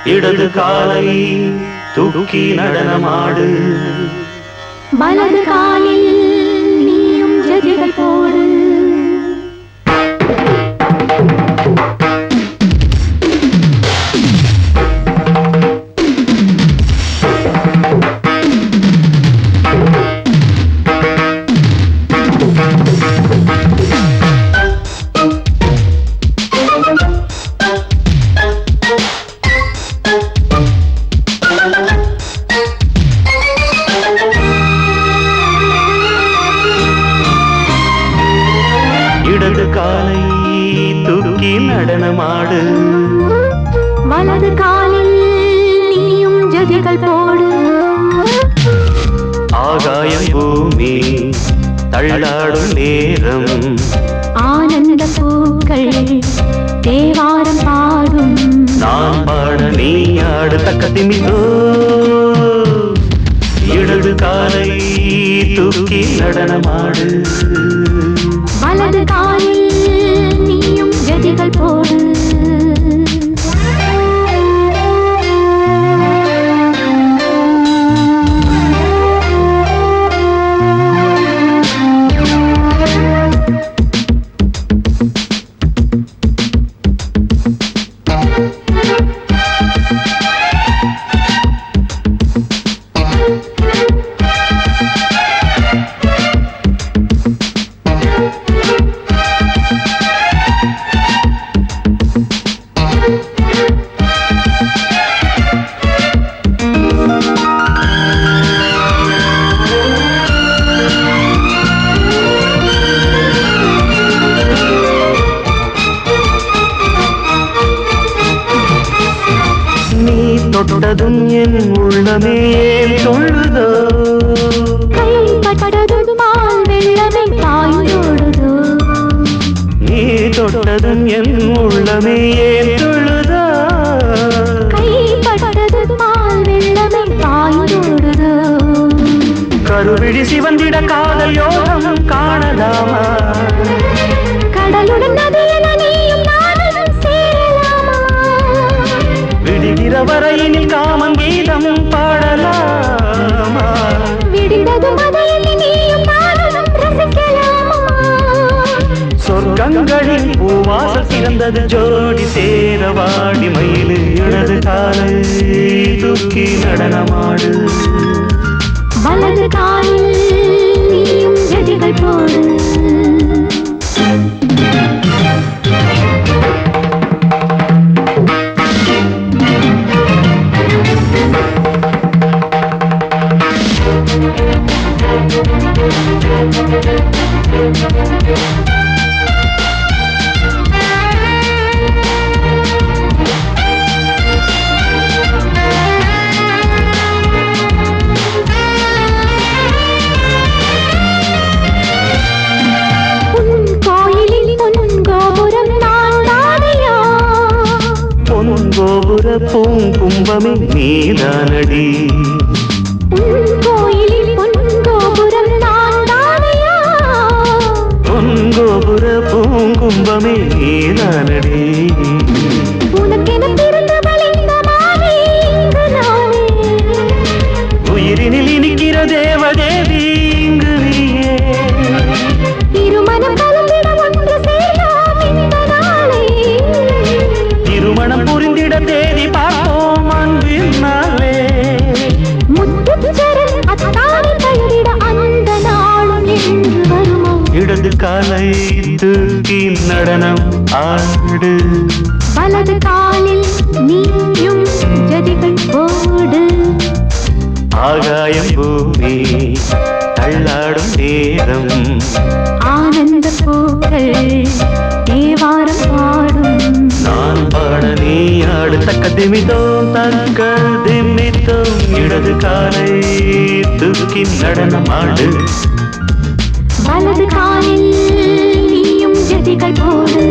இடது காலை தூக்கி நடனமாடு, வலது காலில் நீயும் ஜதிகள் போடு. இடது காலை தூக்கி நடனமாடு, வலது காலில் நீயும் ஜதிகள் போடு. ஆகாயம் பூமி தள்ளாடும் நேரம், ஆனந்த பூக்கள் தேவாரம் பாடும். நான் பாட நீ ஆடு தக்க திமிதோ. இடது காலை தூக்கி நடனமாடு, வலது காலில் நீயும் ஜதிகள் போடு. தொட்டதும் என் உள்ளமே சொல்லுதோ, கைப்பட்டதும் மால் வெள்ளமே பாய்ந்தோடுதோ. நீ தொட்டதும் என் உள்ளமே சொல்லுதோ, கைப்பட்டதும் மால் வெள்ளமே பாய்ந்தோடுதோ. கருவிழி சிவந்திட காதல் யோகம் காணலாமா, கடலுடன் நதியில நீயும் நானும் சேரலாமா. விடுகிற வரையினில் காமன் கீதம் பாடலாமா, விடிந்ததும் மதையில் நீயும் நானும் ரசிக்கலாமா. சொர்க்கங்களில் பூவாசல் சிறந்தது ஜோடி சேரவாடி மயிலு. இடது காலை தூக்கி நடனமாடு, வலது காலில் நீயும் ஜதிகள் போடு. கோபுர பூங்கும்பமே நீதானடி, கோயிலில் பொன்கோபுரம் நான் தானையா. பொன்கோபுர பூங்கும்பமே நீதானடி, உனக்கென பிறந்தவள் இந்த மாலை இங்கு நானே. உயிரினில் இனிக்கிற தேவதேவி இங்கு நீயே. இருமனம் கலந்திட ஒன்று சேரலாம் இந்த நாளே. திருமணம் புரிந்திட தேதி பார்ப்போம் அன்பின் நாளே. முத்துச்சரன் அத்தானை தழுவிட அந்த நாளும் என்று வருமோ. இடது காலை தூக்கி நடனம் ஆடு, வலது காலில் நீயும் ஜதிகள் போடு. ஆகாயம் பூமி தள்ளாடும் நேரம், ஆனந்த பூக்கள் தேவாரம் பாடும். நான் பாட நீ ஆடு தக்க திமிதோம் தக்க திமிதோம். இடது காலை தூக்கி நடனமாடு, வலது காலில் நீயும் ஜதிகள் போடு.